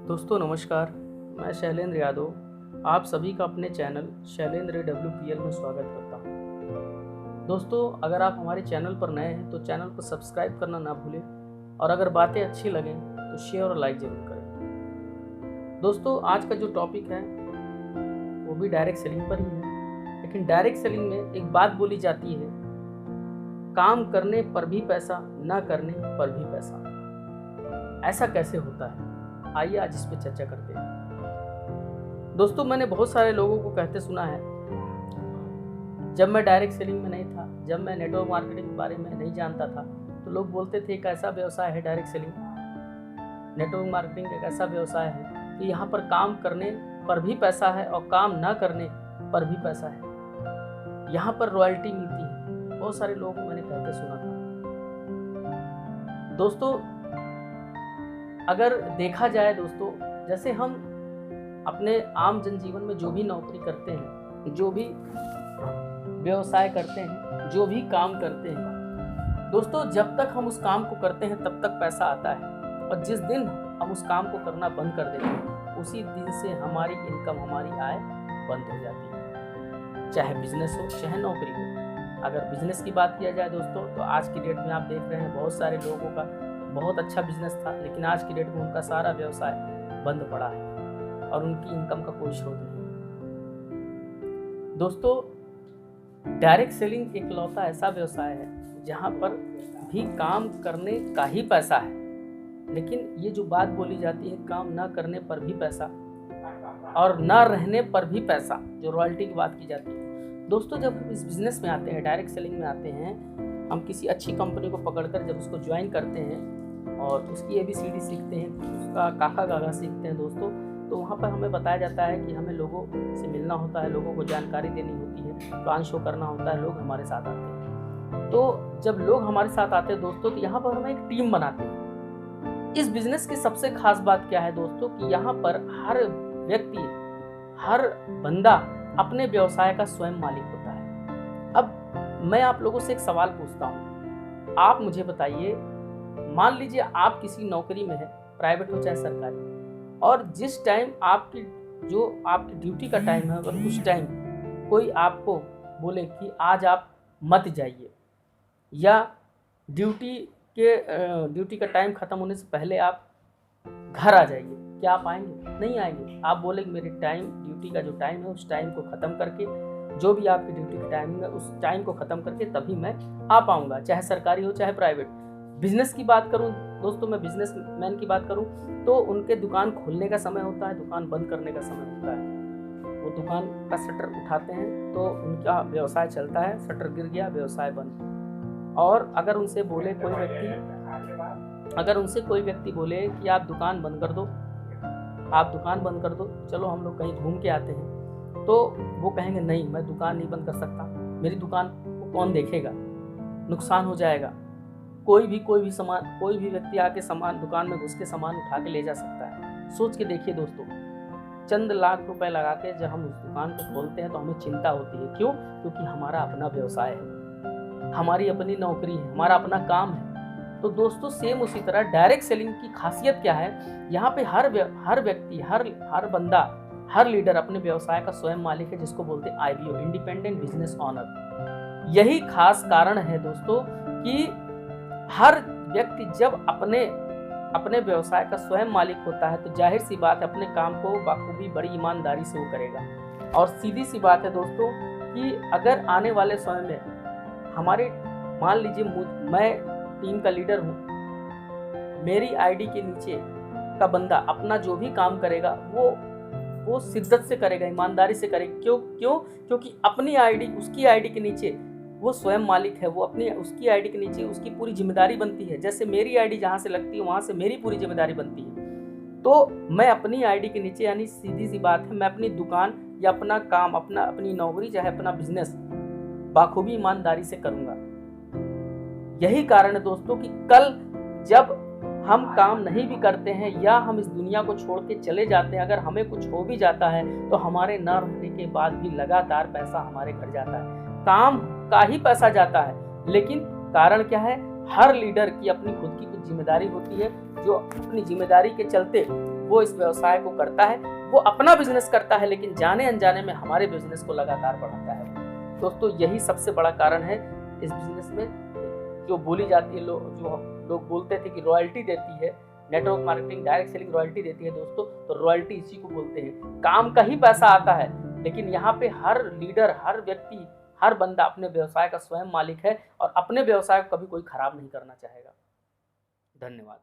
दोस्तों नमस्कार, मैं शैलेंद्र यादव आप सभी का अपने चैनल शैलेंद्र WPL में स्वागत करता हूं। दोस्तों अगर आप हमारे चैनल पर नए हैं तो चैनल को सब्सक्राइब करना ना भूलें और अगर बातें अच्छी लगें तो शेयर और लाइक ज़रूर करें। दोस्तों आज का जो टॉपिक है वो भी डायरेक्ट सेलिंग पर ही है, लेकिन डायरेक्ट सेलिंग में एक बात बोली जाती है, काम करने पर भी पैसा, ना करने पर भी पैसा। ऐसा कैसे होता है, आइए आज इस पे चर्चा करते हैं। दोस्तों मैंने बहुत सारे लोगों को कहते सुना है, जब मैं डायरेक्ट सेलिंग में नहीं था, जब मैं नेटवर्क मार्केटिंग के बारे में नहीं जानता था, तो लोग बोलते थे एक ऐसा व्यवसाय है डायरेक्ट सेलिंग, नेटवर्क मार्केटिंग एक ऐसा व्यवसाय है कि यहाँ पर काम करने पर भी पैसा है और काम ना करने पर भी पैसा है, यहाँ पर रॉयल्टी मिलती है। बहुत सारे लोगों को मैंने कहते सुना था। दोस्तों अगर देखा जाए दोस्तों, जैसे हम अपने आम जनजीवन में जो भी नौकरी करते हैं, जो भी व्यवसाय करते हैं, जो भी काम करते हैं, दोस्तों जब तक हम उस काम को करते हैं तब तक पैसा आता है, और जिस दिन हम उस काम को करना बंद कर देते हैं उसी दिन से हमारी इनकम, हमारी आय बंद हो जाती है। चाहे बिजनेस हो चाहे नौकरी हो। अगर बिजनेस की बात किया जाए दोस्तों, तो आज की डेट में आप देख रहे हैं बहुत सारे लोगों का बहुत अच्छा बिजनेस था, लेकिन आज की डेट में उनका सारा व्यवसाय बंद पड़ा है और उनकी इनकम का कोई स्रोत नहीं। दोस्तों डायरेक्ट सेलिंग एक लौता ऐसा व्यवसाय है जहां पर भी काम करने का ही पैसा है, लेकिन ये जो बात बोली जाती है काम ना करने पर भी पैसा और ना रहने पर भी पैसा, जो रॉयल्टी की बात की जाती है। दोस्तों जब हम इस बिजनेस में आते हैं, डायरेक्ट सेलिंग में आते हैं, हम किसी अच्छी कंपनी को पकड़कर जब उसको ज्वाइन करते हैं और उसकी ABCD सीखते हैं, उसका काका गागा सीखते हैं दोस्तों, तो वहाँ पर हमें बताया जाता है कि हमें लोगों से मिलना होता है, लोगों को जानकारी देनी होती है, प्लान शो करना होता है, लोग हमारे साथ आते हैं। तो जब लोग हमारे साथ आते हैं दोस्तों, तो यहाँ पर हम एक टीम बनाते हैं। इस बिजनेस की सबसे खास बात क्या है दोस्तों, कि यहाँ पर हर व्यक्ति, हर बंदा अपने व्यवसाय का स्वयं मालिक होता है। अब मैं आप लोगों से एक सवाल पूछता हूँ, आप मुझे बताइए, मान लीजिए आप किसी नौकरी में है, प्राइवेट हो चाहे सरकारी, और जिस टाइम आपकी ड्यूटी का टाइम है, अगर उस टाइम कोई आपको बोले कि आज आप मत जाइए, या ड्यूटी का टाइम खत्म होने से पहले आप घर आ जाइए, क्या आप आएंगे? नहीं आएंगे। आप बोलेंगे मेरे ड्यूटी का जो टाइम है उस टाइम को ख़त्म करके, जो भी आपकी ड्यूटी का टाइमिंग है उस टाइम को ख़त्म करके तभी मैं आ पाऊँगा, चाहे सरकारी हो चाहे प्राइवेट। बिजनेस की बात करूं दोस्तों, मैं बिजनेसमैन की बात करूं तो उनके दुकान खोलने का समय होता है, दुकान बंद करने का समय होता है। वो दुकान का शटर उठाते हैं तो उनका व्यवसाय चलता है, शटर गिर गया व्यवसाय बंद। और अगर उनसे कोई व्यक्ति बोले कि आप दुकान बंद कर दो, चलो हम लोग कहीं घूम के आते हैं, तो वो कहेंगे नहीं, मैं दुकान नहीं बंद कर सकता, मेरी दुकान को कौन देखेगा, नुकसान हो जाएगा। कोई भी व्यक्ति आके दुकान में घुस के सामान उठा के ले जा सकता है। सोच के देखिए दोस्तों, चंद लाख रुपए लगा के जब हम उस दुकान को खोलते हैं तो हमें चिंता होती है। क्यों? क्योंकि हमारा अपना व्यवसाय है, हमारी अपनी नौकरी है, हमारा अपना काम है। तो दोस्तों सेम उसी तरह डायरेक्ट सेलिंग की खासियत क्या है, यहाँ पे हर व्यक्ति, हर बंदा, हर लीडर अपने व्यवसाय का स्वयं मालिक है, जिसको बोलते हैं IBO, इंडिपेंडेंट बिजनेस ऑनर। यही खास कारण है दोस्तों कि हर व्यक्ति जब अपने व्यवसाय का स्वयं मालिक होता है तो जाहिर सी बात है अपने काम को बखूबी बड़ी ईमानदारी से वो करेगा। और सीधी सी बात है दोस्तों कि अगर आने वाले समय में हमारे, मान लीजिए मैं टीम का लीडर हूँ, मेरी ID के नीचे का बंदा अपना जो भी काम करेगा वो शिद्दत से करेगा, ईमानदारी से करेगा। क्यों? क्योंकि अपनी उसकी ID के नीचे वो स्वयं मालिक है, वो उसकी ID के नीचे उसकी पूरी जिम्मेदारी बनती है। जैसे मेरी ID जहाँ से लगती है वहाँ से मेरी पूरी जिम्मेदारी बनती है। तो मैं अपनी ID के नीचे, यानी सीधी सी बात है, मैं अपनी दुकान या अपना काम, अपनी नौकरी चाहे अपना बिजनेस बाखूबी ईमानदारी से करूँगा। यही कारण है दोस्तों कि कल जब हम काम नहीं भी करते हैं या हम इस दुनिया को छोड़ के चले जाते हैं, अगर हमें कुछ हो भी जाता है तो हमारे न रहने के बाद भी लगातार पैसा हमारे घर जाता है, काम का ही पैसा जाता है। लेकिन कारण क्या है? हर लीडर की अपनी खुद की कुछ जिम्मेदारी होती है, जो अपनी जिम्मेदारी के चलते वो इस व्यवसाय को करता है। वो अपना बिजनेस करता है, लेकिन जाने अनजाने में हमारे बिजनेस को लगातार बढ़ाता है। दोस्तों, यही सबसे बड़ा कारण है इस बिजनेस में जो बोली जाती है, जो लोग बोलते थे कि रॉयल्टी देती है, network marketing direct selling royalty देती है दोस्तों, तो रॉयल्टी इसी को बोलते हैं। काम का ही पैसा आता है, लेकिन यहाँ पे हर लीडर, हर व्यक्ति, हर बंदा अपने व्यवसाय का स्वयं मालिक है और अपने व्यवसाय को कभी कोई खराब नहीं करना चाहेगा। धन्यवाद।